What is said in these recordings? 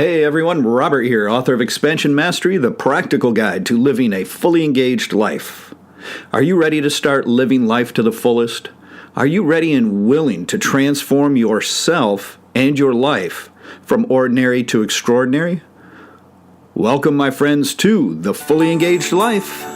Hey everyone, Robert here, author of Expansion Mastery, the practical guide to living a fully engaged life. Are you ready to start living life to the fullest? Are you ready and willing to transform yourself and your life from ordinary to extraordinary? Welcome, my friends, to the Fully Engaged Life.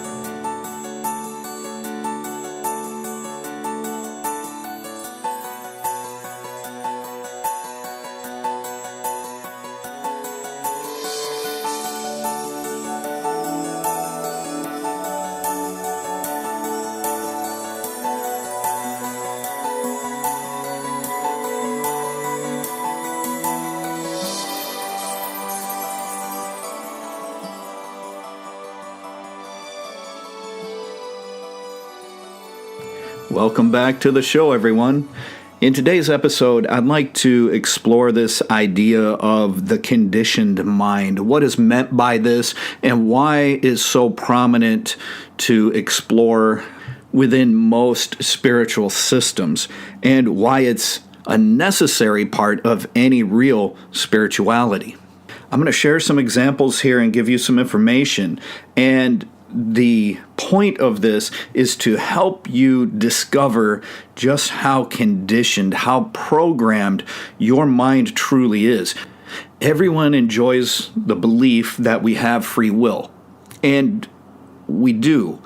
Welcome back to the show, everyone. In today's episode, I'd like to explore this idea of the conditioned mind. What is meant by this and why it is so prominent to explore within most spiritual systems, and why it's a necessary part of any real spirituality. I'm going to share some examples here and give you some information, and the point of this is to help you discover just how conditioned, how programmed your mind truly is. Everyone enjoys the belief that we have free will, and we do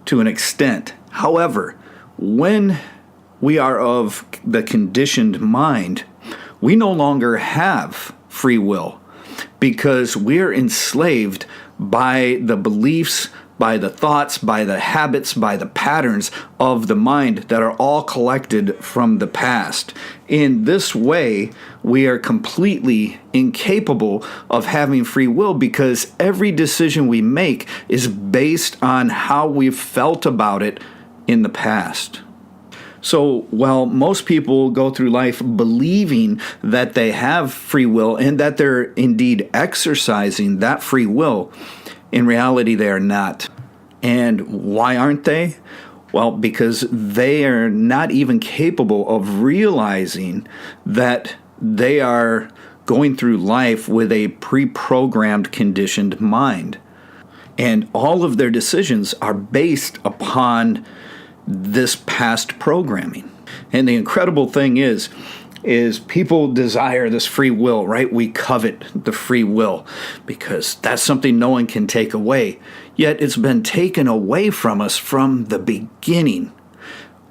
to an extent. However, when we are of the conditioned mind, we no longer have free will because we're enslaved by the beliefs, by the thoughts, by the habits, by the patterns of the mind that are all collected from the past. In this way, we are completely incapable of having free will because every decision we make is based on how we've felt about it in the past. So while most people go through life believing that they have free will and that they're indeed exercising that free will, in reality they are not. And why aren't they? Well, because they are not even capable of realizing that they are going through life with a pre-programmed, conditioned mind. And all of their decisions are based upon this past programming. And the incredible thing is people desire this free will, right? We covet the free will because that's something no one can take away. Yet it's been taken away from us from the beginning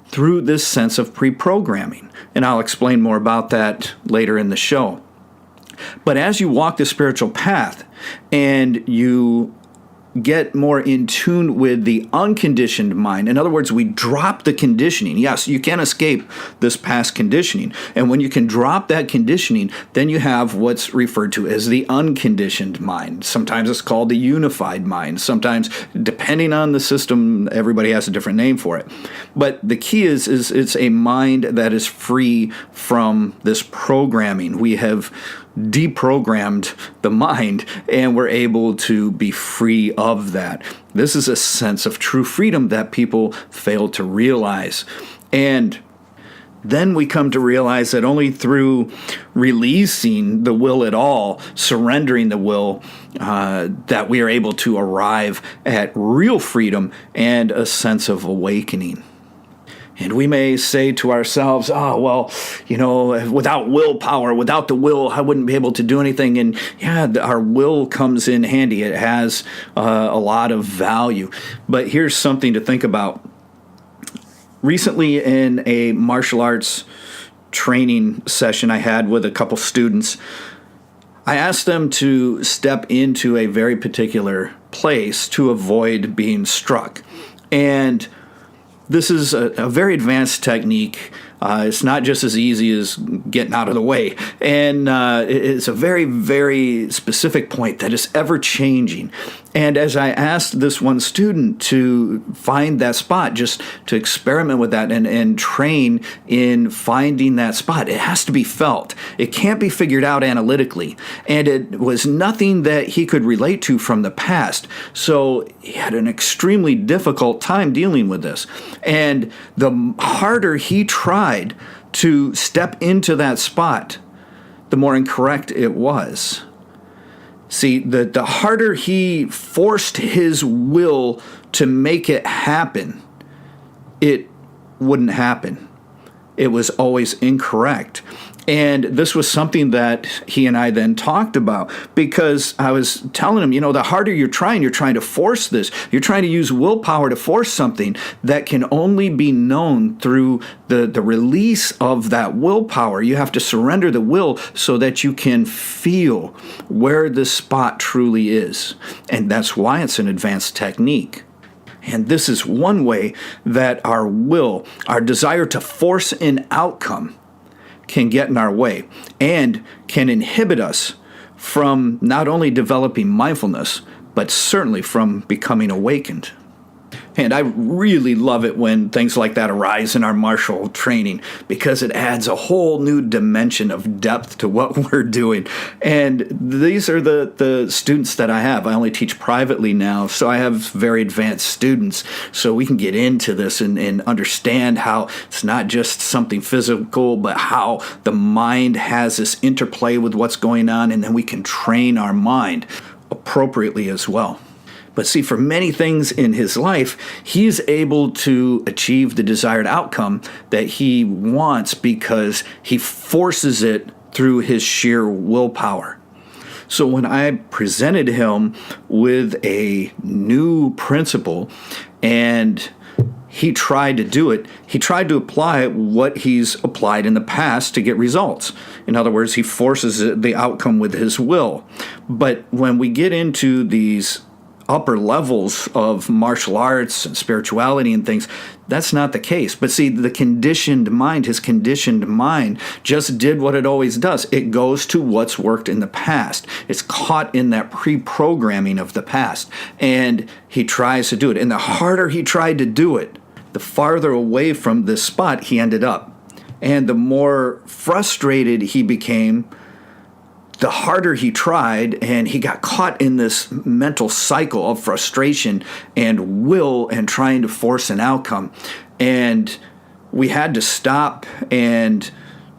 through this sense of pre-programming. And I'll explain more about that later in the show. But as you walk the spiritual path and you get more in tune with the unconditioned mind. In other words, we drop the conditioning. Yes, you can't escape this past conditioning. And when you can drop that conditioning, then you have what's referred to as the unconditioned mind. Sometimes it's called the unified mind. Sometimes, depending on the system, everybody has a different name for it. But the key is it's a mind that is free from this programming. We have deprogrammed the mind, and we're able to be free of that. This is a sense of true freedom that people fail to realize. And then we come to realize that only through releasing the will at all, surrendering the will, that we are able to arrive at real freedom and a sense of awakening. And we may say to ourselves, without willpower, without the will, I wouldn't be able to do anything. And yeah, our will comes in handy. It has a lot of value. But here's something to think about. Recently in a martial arts training session I had with a couple students, I asked them to step into a very particular place to avoid being struck. And this is a very advanced technique. It's not just as easy as getting out of the way. And it's a very, very specific point that is ever changing. And as I asked this one student to find that spot, just to experiment with that and train in finding that spot, it has to be felt. It can't be figured out analytically. And it was nothing that he could relate to from the past. So he had an extremely difficult time dealing with this. And the harder he tried to step into that spot, the more incorrect it was. See, the harder he forced his will to make it happen, it wouldn't happen. It was always incorrect. And this was something that he and I then talked about, because I was telling him, the harder you're trying to force this. You're trying to use willpower to force something that can only be known through the release of that willpower. You have to surrender the will so that you can feel where the spot truly is. And that's why it's an advanced technique. And this is one way that our will, our desire to force an outcome, can get in our way and can inhibit us from not only developing mindfulness, but certainly from becoming awakened. And I really love it when things like that arise in our martial training, because it adds a whole new dimension of depth to what we're doing. And these are the students that I have. I only teach privately now, so I have very advanced students, so we can get into this and understand how it's not just something physical, but how the mind has this interplay with what's going on, and then we can train our mind appropriately as well. But see, for many things in his life, he's able to achieve the desired outcome that he wants because he forces it through his sheer willpower. So when I presented him with a new principle and he tried to do it, he tried to apply what he's applied in the past to get results. In other words, he forces the outcome with his will. But when we get into these upper levels of martial arts and spirituality and things, that's not the case. But see, the conditioned mind, his conditioned mind, just did what it always does. It goes to what's worked in the past. It's caught in that pre-programming of the past. And he tries to do it. And the harder he tried to do it, the farther away from this spot he ended up. And the more frustrated he became, the harder he tried, and he got caught in this mental cycle of frustration and will and trying to force an outcome. And we had to stop and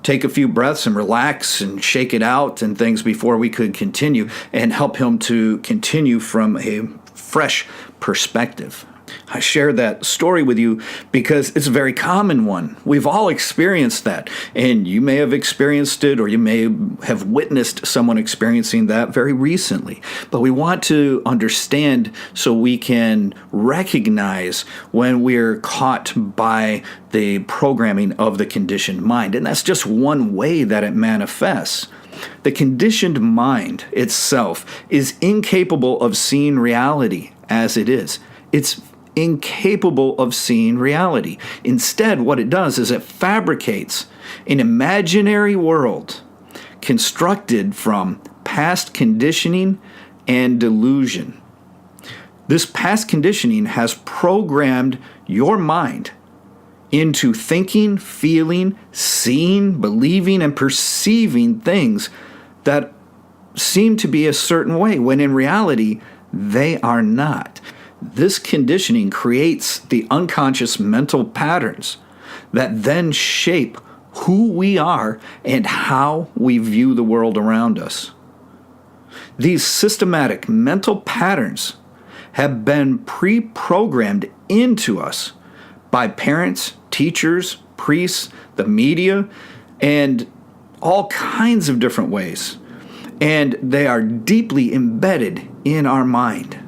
take a few breaths and relax and shake it out and things before we could continue and help him to continue from a fresh perspective. I share that story with you because it's a very common one. We've all experienced that, and you may have experienced it, or you may have witnessed someone experiencing that very recently. But we want to understand so we can recognize when we're caught by the programming of the conditioned mind, and that's just one way that it manifests. The conditioned mind itself is incapable of seeing reality as it is. It's incapable of seeing reality. Instead, what it does is it fabricates an imaginary world constructed from past conditioning and delusion. This past conditioning has programmed your mind into thinking, feeling, seeing, believing, and perceiving things that seem to be a certain way, when in reality, they are not. This conditioning creates the unconscious mental patterns that then shape who we are and how we view the world around us. These systematic mental patterns have been pre-programmed into us by parents, teachers, priests, the media, and all kinds of different ways. And they are deeply embedded in our mind.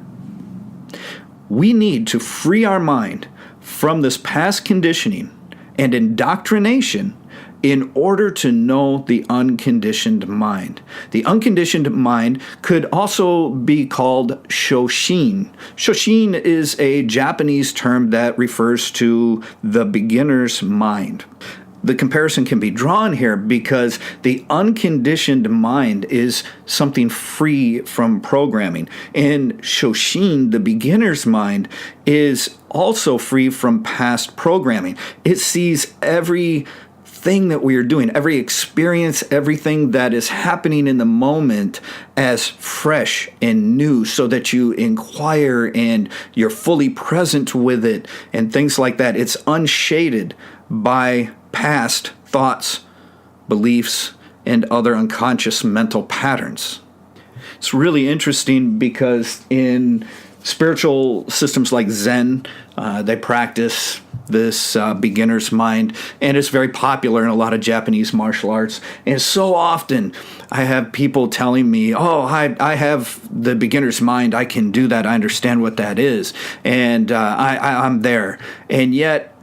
We need to free our mind from this past conditioning and indoctrination in order to know the unconditioned mind. The unconditioned mind could also be called Shoshin. Shoshin is a Japanese term that refers to the beginner's mind. The comparison can be drawn here because the unconditioned mind is something free from programming. And Shoshin, the beginner's mind, is also free from past programming. It sees everything that we are doing, every experience, everything that is happening in the moment as fresh and new, so that you inquire and you're fully present with it and things like that. It's unshaded by past thoughts, beliefs, and other unconscious mental patterns. It's really interesting because in spiritual systems like Zen, they practice this beginner's mind, and it's very popular in a lot of Japanese martial arts. And so often I have people telling me, oh, I have the beginner's mind, I can do that, I understand what that is, and I'm there. And yet,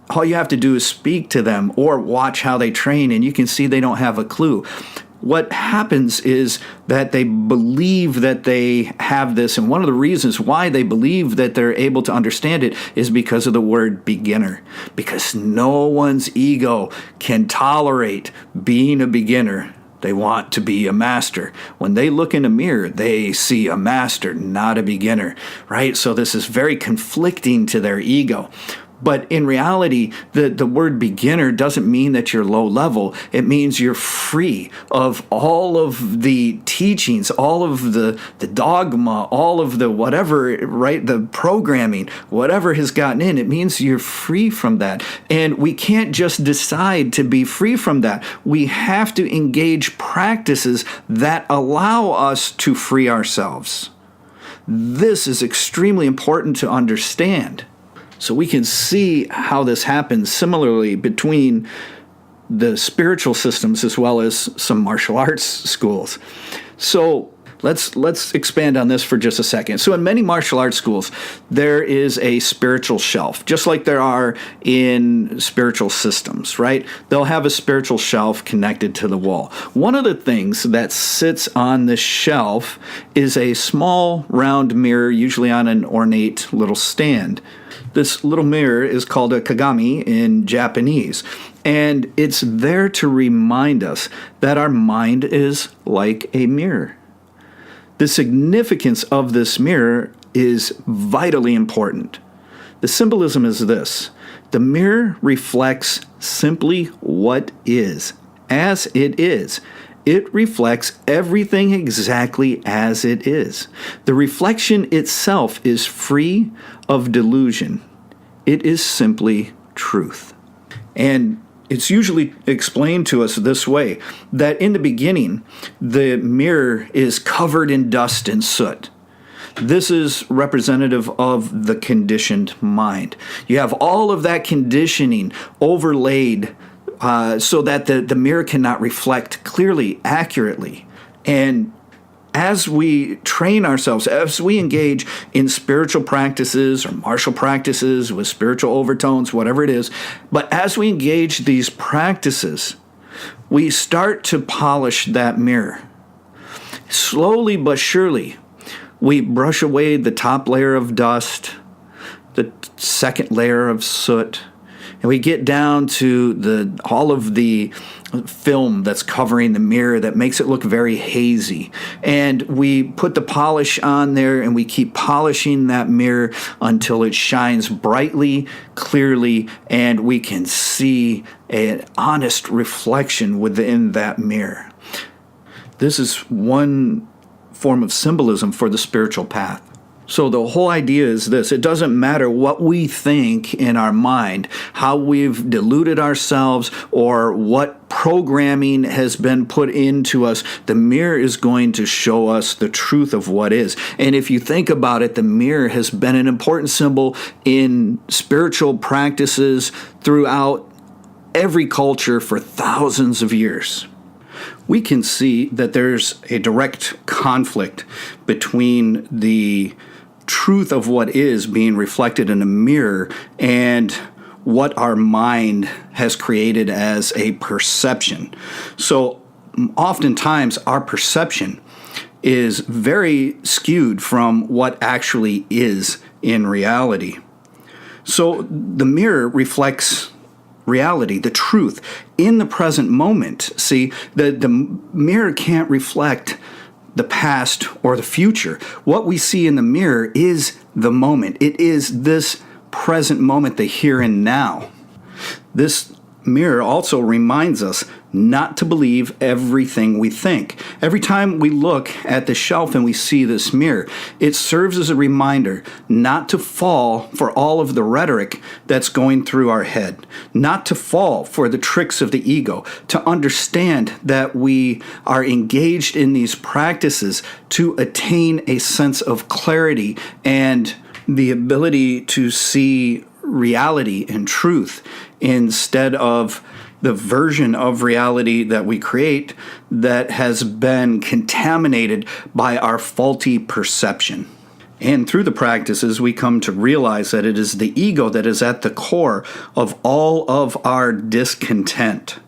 all you have to do is speak to them or watch how they train, and you can see they don't have a clue. What happens is that they believe that they have this, and one of the reasons why they believe that they're able to understand it is because of the word beginner, because no one's ego can tolerate being a beginner. They want to be a master. When they look in a mirror, they see a master, not a beginner, right? So this is very conflicting to their ego. But in reality, the word beginner doesn't mean that you're low level. It means you're free of all of the teachings, all of the dogma, all of the whatever, right, the programming, whatever has gotten in. It means you're free from that. And we can't just decide to be free from that. We have to engage practices that allow us to free ourselves. This is extremely important to understand. So we can see how this happens similarly between the spiritual systems as well as some martial arts schools. So let's expand on this for just a second. So in many martial arts schools, there is a spiritual shelf, just like there are in spiritual systems, right? They'll have a spiritual shelf connected to the wall. One of the things that sits on this shelf is a small round mirror, usually on an ornate little stand. This little mirror is called a kagami in Japanese, and it's there to remind us that our mind is like a mirror. The significance of this mirror is vitally important. The symbolism is this: the mirror reflects simply what is, as it is. It reflects everything exactly as it is. The reflection itself is free of delusion. It is simply truth. And it's usually explained to us this way, that in the beginning, the mirror is covered in dust and soot. This is representative of the conditioned mind. You have all of that conditioning overlaid so that the mirror cannot reflect clearly, accurately. And as we train ourselves, as we engage in spiritual practices or martial practices with spiritual overtones, whatever it is, but as we engage these practices, we start to polish that mirror. Slowly but surely, we brush away the top layer of dust, the second layer of soot, and we get down to all of the film that's covering the mirror that makes it look very hazy. And we put the polish on there, and we keep polishing that mirror until it shines brightly, clearly, and we can see an honest reflection within that mirror. This is one form of symbolism for the spiritual path. So the whole idea is this: it doesn't matter what we think in our mind, how we've deluded ourselves, or what programming has been put into us. The mirror is going to show us the truth of what is. And if you think about it, the mirror has been an important symbol in spiritual practices throughout every culture for thousands of years. We can see that there's a direct conflict between the truth of what is being reflected in a mirror and what our mind has created as a perception. So oftentimes our perception is very skewed from what actually is in reality. So the mirror reflects reality, the truth, in the present moment. See, the mirror can't reflect the past or the future. What we see in the mirror is the moment. It is this present moment, the here and now. This mirror also reminds us not to believe everything we think. Every time we look at the shelf and we see this mirror, it serves as a reminder not to fall for all of the rhetoric that's going through our head, not to fall for the tricks of the ego, to understand that we are engaged in these practices to attain a sense of clarity and the ability to see reality and truth instead of the version of reality that we create that has been contaminated by our faulty perception. And through the practices, we come to realize that it is the ego that is at the core of all of our discontent.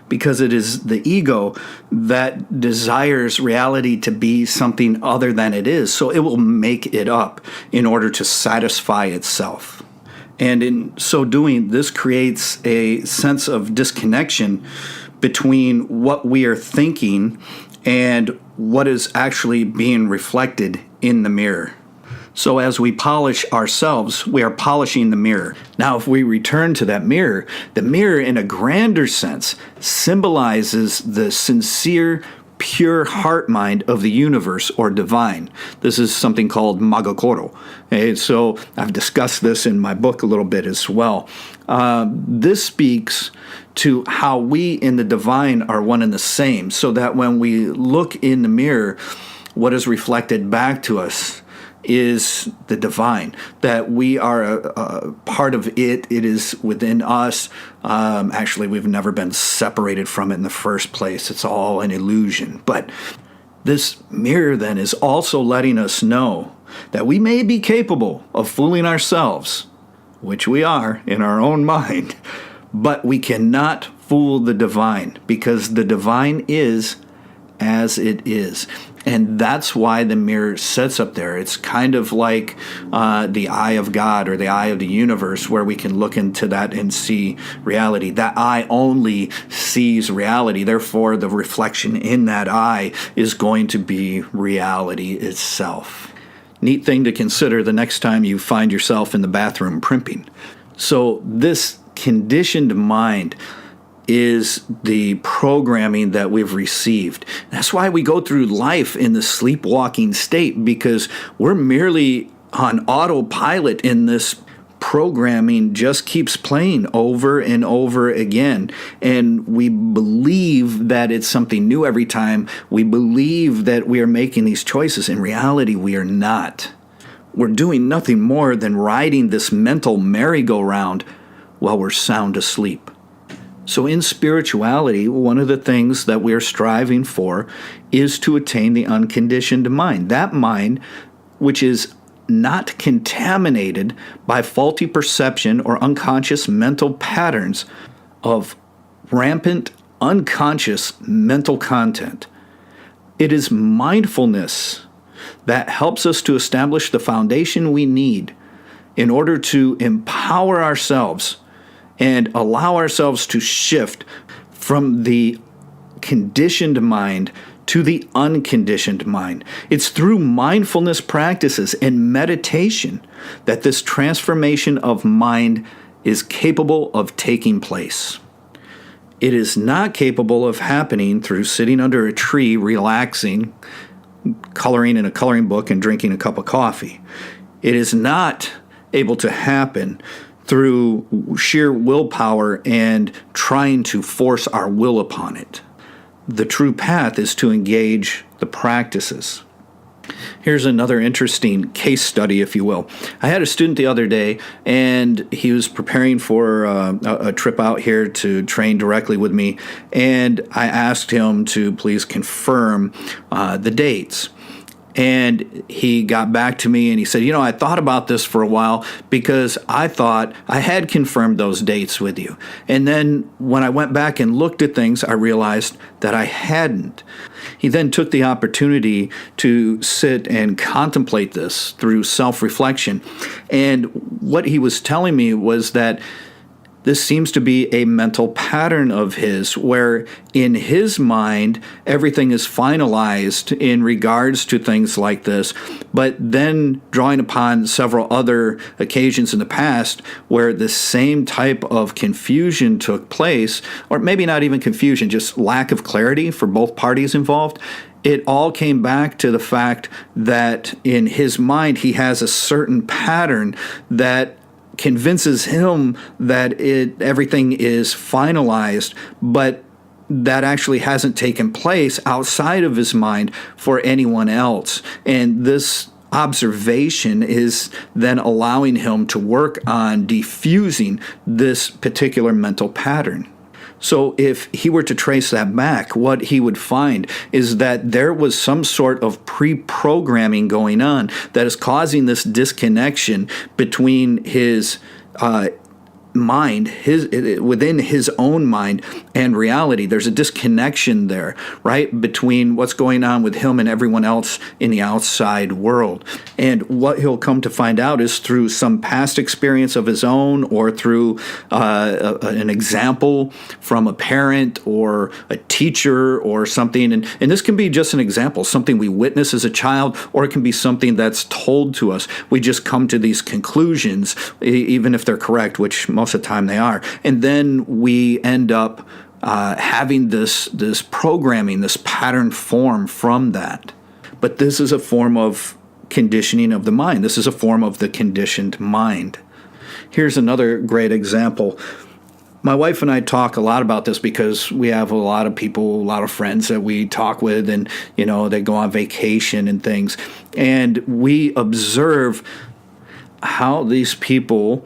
Because it is the ego that desires reality to be something other than it is, so it will make it up in order to satisfy itself. And in so doing, this creates a sense of disconnection between what we are thinking and what is actually being reflected in the mirror. So as we polish ourselves, we are polishing the mirror. Now, if we return to that mirror, the mirror in a grander sense symbolizes the sincere, pure heart mind of the universe or divine. This is something called magakoro. Okay, so I've discussed this in my book a little bit as well. This speaks to how we in the divine are one and the same, so that when we look in the mirror, what is reflected back to us is the divine, that we are a part of it. It is within us. Actually, we've never been separated from it in the first place. It's all an illusion. But this mirror then is also letting us know that we may be capable of fooling ourselves, which we are in our own mind, but we cannot fool the divine, because the divine is as it is. And that's why the mirror sits up there. It's kind of like the eye of God or the eye of the universe, where we can look into that and see reality. That eye only sees reality. Therefore, the reflection in that eye is going to be reality itself. Neat thing to consider the next time you find yourself in the bathroom primping. So this conditioned mind is the programming that we've received. That's why we go through life in the sleepwalking state, because we're merely on autopilot, in this programming just keeps playing over and over again. And we believe that it's something new every time. We believe that we are making these choices. In reality, we are not. We're doing nothing more than riding this mental merry-go-round while we're sound asleep. So in spirituality, one of the things that we're striving for is to attain the unconditioned mind. That mind which is not contaminated by faulty perception or unconscious mental patterns of rampant unconscious mental content. It is mindfulness that helps us to establish the foundation we need in order to empower ourselves and allow ourselves to shift from the conditioned mind to the unconditioned mind. It's through mindfulness practices and meditation that this transformation of mind is capable of taking place. It is not capable of happening through sitting under a tree, relaxing, coloring in a coloring book, and drinking a cup of coffee. It is not able to happen through sheer willpower and trying to force our will upon it. The true path is to engage the practices. Here's another interesting case study, if you will. I had a student the other day, and he was preparing for a trip out here to train directly with me, and I asked him to please confirm the dates. And he got back to me and he said, I thought about this for a while because I thought I had confirmed those dates with you. And then when I went back and looked at things, I realized that I hadn't. He then took the opportunity to sit and contemplate this through self-reflection. And what he was telling me was that This seems to be a mental pattern of his, where in his mind, everything is finalized in regards to things like this. But then drawing upon several other occasions in the past where the same type of confusion took place, or maybe not even confusion, just lack of clarity for both parties involved, it all came back to the fact that in his mind, he has a certain pattern that convinces him that everything is finalized, but that actually hasn't taken place outside of his mind for anyone else. And this observation is then allowing him to work on diffusing this particular mental pattern. So if he were to trace that back, what he would find is that there was some sort of pre-programming going on that is causing this disconnection between his mind, within his own mind and reality. There's a disconnection there, right, between what's going on with him and everyone else in the outside world. And what he'll come to find out is through some past experience of his own, or through an example from a parent or a teacher or something. And this can be just an example, something we witness as a child, or it can be something that's told to us. We just come to these conclusions, even if they're correct, which most of the time they are. And then we end up having this programming, this pattern form from that. But this is a form of conditioning of the mind. This is a form of the conditioned mind. Here's another great example. My wife and I talk a lot about this because we have a lot of people, a lot of friends that we talk with, and they go on vacation and things. And we observe how these people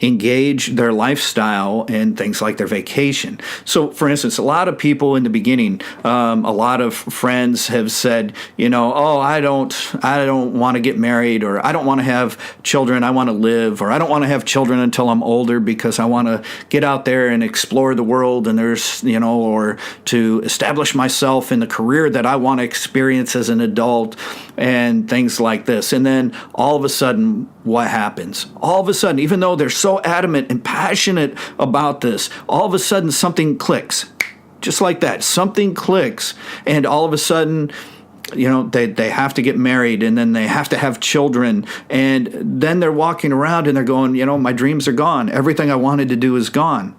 engage their lifestyle and things like their vacation. So, for instance, a lot of people in the beginning, a lot of friends have said, oh, I don't want to get married, or I don't want to have children, I want to live, or I don't want to have children until I'm older because I want to get out there and explore the world, and or to establish myself in the career that I want to experience as an adult, and things like this. And then all of a sudden, what happens? All of a sudden, even though they're so adamant and passionate about this, all of a sudden something clicks. Just like that, something clicks, and all of a sudden, they have to get married, and then they have to have children, and then they're walking around and they're going, my dreams are gone. Everything I wanted to do is gone.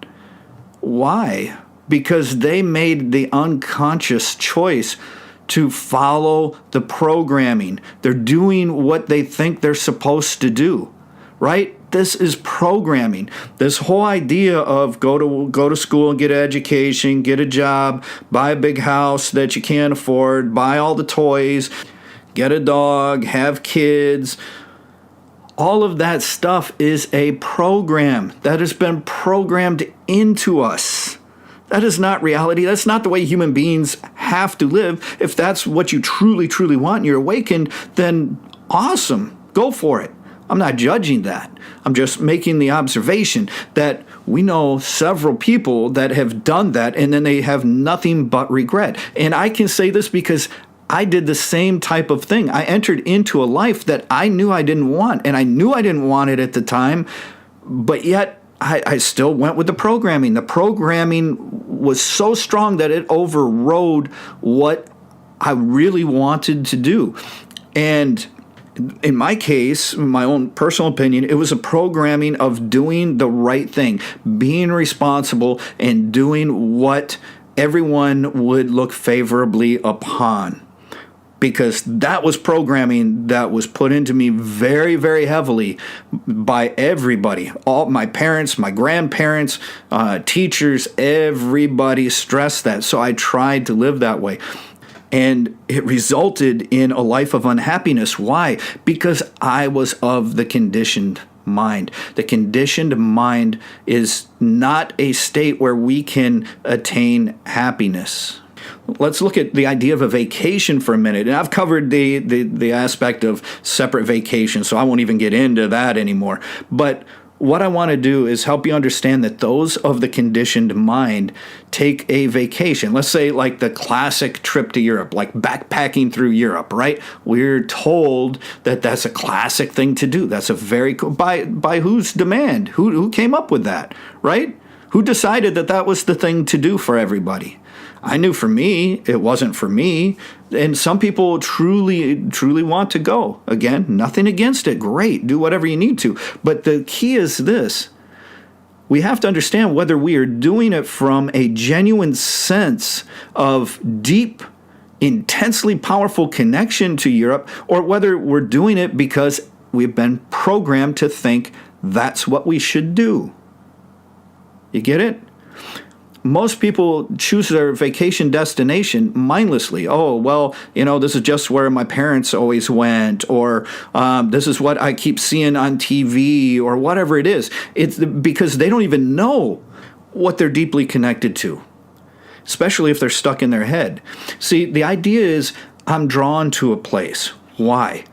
Why? Because they made the unconscious choice to follow the programming. They're doing what they think they're supposed to do, right? This is programming. This whole idea of go to school and get an education, get a job, buy a big house that you can't afford, buy all the toys, get a dog, have kids. All of that stuff is a program that has been programmed into us. That is not reality. That's not the way human beings have to live. If that's what you truly, truly want and you're awakened, then awesome. Go for it. I'm not judging that. I'm just making the observation that we know several people that have done that, and then they have nothing but regret. And I can say this because I did the same type of thing. I entered into a life that I knew I didn't want, and I knew I didn't want it at the time, but yet I still went with the programming. The programming was so strong that it overrode what I really wanted to do. And in my case, my own personal opinion, it was a programming of doing the right thing, being responsible, and doing what everyone would look favorably upon. Because that was programming that was put into me very, very heavily by everybody. All my parents, my grandparents, teachers, everybody stressed that. So I tried to live that way. And it resulted in a life of unhappiness. Why? Because I was of the conditioned mind. The conditioned mind is not a state where we can attain happiness. Let's look at the idea of a vacation for a minute. And I've covered the aspect of separate vacation, so I won't even get into that anymore. But what I want to do is help you understand that those of the conditioned mind take a vacation. Let's say like the classic trip to Europe, like backpacking through Europe, right? We're told that that's a classic thing to do. That's a very cool, by whose demand? Who came up with that, right? Who decided that that was the thing to do for everybody? I knew for me, it wasn't for me. And some people truly want to go. Again, nothing against it. Great. Do whatever you need to. But the key is this. We have to understand whether we are doing it from a genuine sense of deep, intensely powerful connection to Europe, or whether we're doing it because we've been programmed to think that's what we should do. You get it? Most people choose their vacation destination mindlessly. Oh, well, this is just where my parents always went, or this is what I keep seeing on TV, or whatever it is. It's because they don't even know what they're deeply connected to, especially if they're stuck in their head. See, the idea is I'm drawn to a place. Why?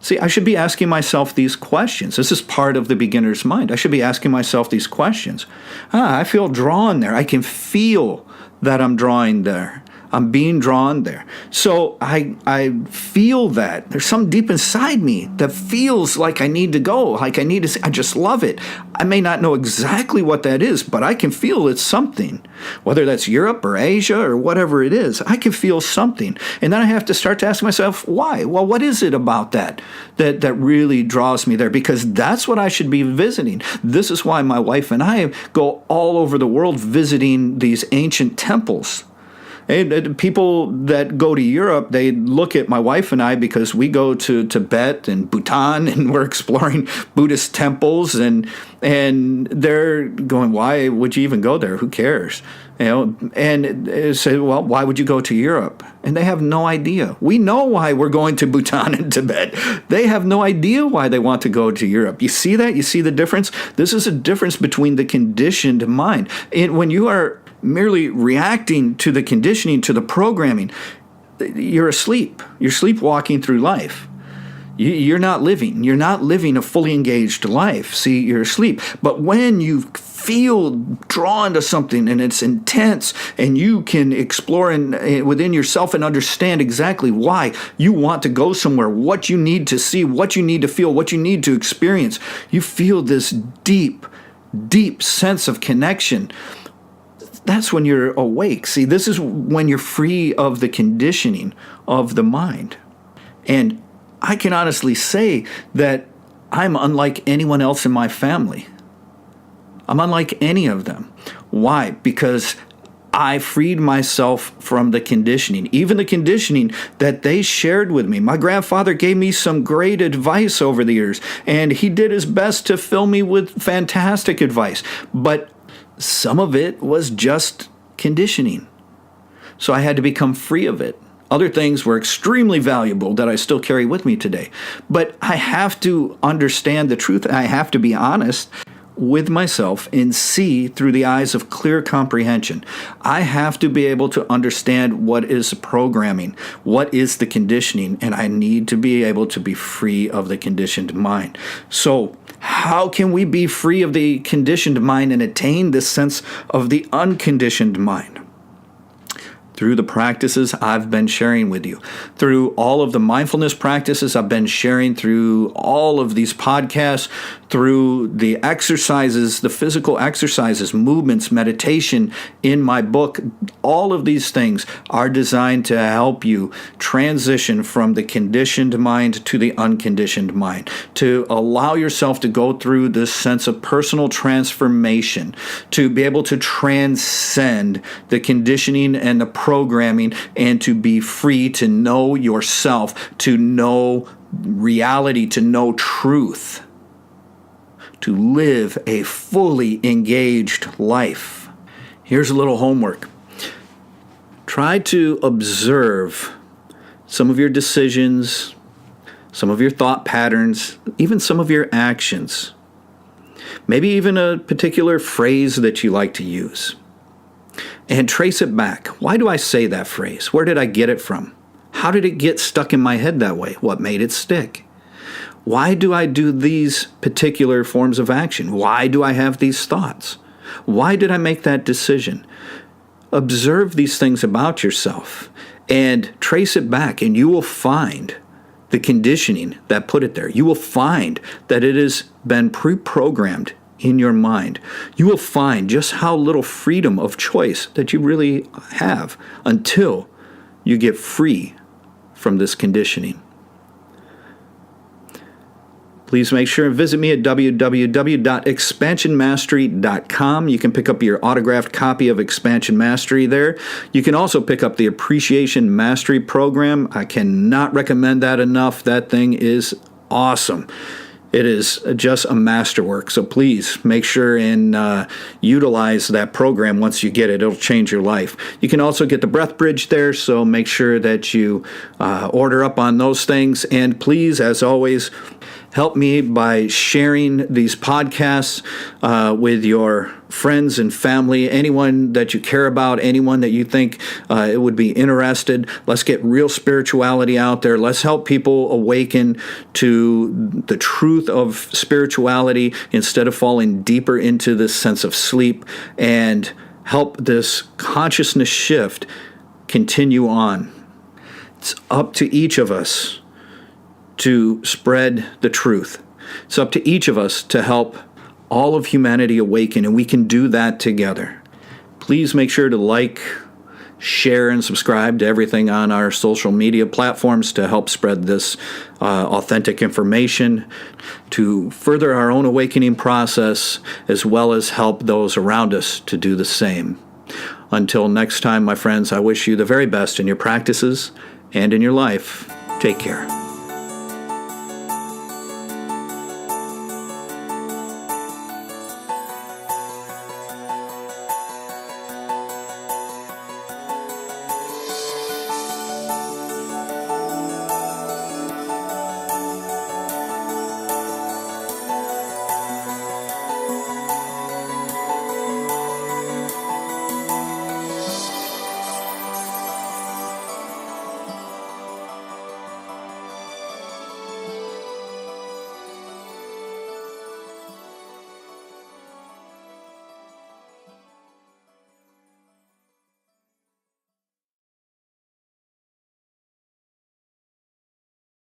See, I should be asking myself these questions. This is part of the beginner's mind. I should be asking myself these questions. I feel drawn there. I can feel that I'm drawing there. I'm being drawn there. So I feel that. There's something deep inside me that feels like I need to go, like I need to see. I just love it. I may not know exactly what that is, but I can feel it's something. Whether that's Europe or Asia or whatever it is, I can feel something. And then I have to start to ask myself, why? Well, what is it about that really draws me there? Because that's what I should be visiting. This is why my wife and I go all over the world visiting these ancient temples. And people that go to Europe, they look at my wife and I because we go to Tibet and Bhutan and we're exploring Buddhist temples and they're going, why would you even go there? Who cares? And they say, well, why would you go to Europe? And they have no idea. We know why we're going to Bhutan and Tibet. They have no idea why they want to go to Europe. You see that? You see the difference? This is a difference between the conditioned mind. And when you are merely reacting to the conditioning, to the programming, you're asleep. You're sleepwalking through life. You're not living. You're not living a fully engaged life. See, you're asleep. But when you feel drawn to something and it's intense and you can explore within yourself and understand exactly why you want to go somewhere, what you need to see, what you need to feel, what you need to experience, you feel this deep, deep sense of connection. That's when you're awake. See, this is when you're free of the conditioning of the mind. And I can honestly say that I'm unlike anyone else in my family. I'm unlike any of them. Why? Because I freed myself from the conditioning, even the conditioning that they shared with me. My grandfather gave me some great advice over the years, and he did his best to fill me with fantastic advice. But some of it was just conditioning. So I had to become free of it. Other things were extremely valuable that I still carry with me today. But I have to understand the truth. I have to be honest with myself and see through the eyes of clear comprehension. I have to be able to understand what is programming, what is the conditioning, and I need to be able to be free of the conditioned mind. So how can we be free of the conditioned mind and attain this sense of the unconditioned mind? Through the practices I've been sharing with you, through all of the mindfulness practices I've been sharing, through all of these podcasts, through the exercises, the physical exercises, movements, meditation in my book. All of these things are designed to help you transition from the conditioned mind to the unconditioned mind, to allow yourself to go through this sense of personal transformation, to be able to transcend the conditioning and the programming, and to be free to know yourself, to know reality, to know truth, to live a fully engaged life. Here's a little homework. Try to observe some of your decisions, some of your thought patterns, even some of your actions. Maybe even a particular phrase that you like to use. And trace it back. Why do I say that phrase? Where did I get it from? How did it get stuck in my head that way? What made it stick? Why do I do these particular forms of action? Why do I have these thoughts? Why did I make that decision? Observe these things about yourself and trace it back, and you will find the conditioning that put it there. You will find that it has been pre-programmed in your mind. You will find just how little freedom of choice that you really have until you get free from this conditioning. Please make sure and visit me at www.expansionmastery.com. You can pick up your autographed copy of Expansion Mastery there. You can also pick up the Appreciation Mastery program. I cannot recommend that enough. That thing is awesome. It is just a masterwork. So please make sure and utilize that program once you get it. It'll change your life. You can also get the Breath Bridge there, so make sure that you order up on those things. And please, as always, help me by sharing these podcasts with your friends and family, anyone that you care about, anyone that you think it would be interested. Let's get real spirituality out there. Let's help people awaken to the truth of spirituality instead of falling deeper into this sense of sleep, and help this consciousness shift continue on. It's up to each of us to spread the truth. It's up to each of us to help all of humanity awaken, and we can do that together. Please make sure to like, share, and subscribe to everything on our social media platforms to help spread this authentic information, to further our own awakening process, as well as help those around us to do the same. Until next time, my friends, I wish you the very best in your practices and in your life. Take care.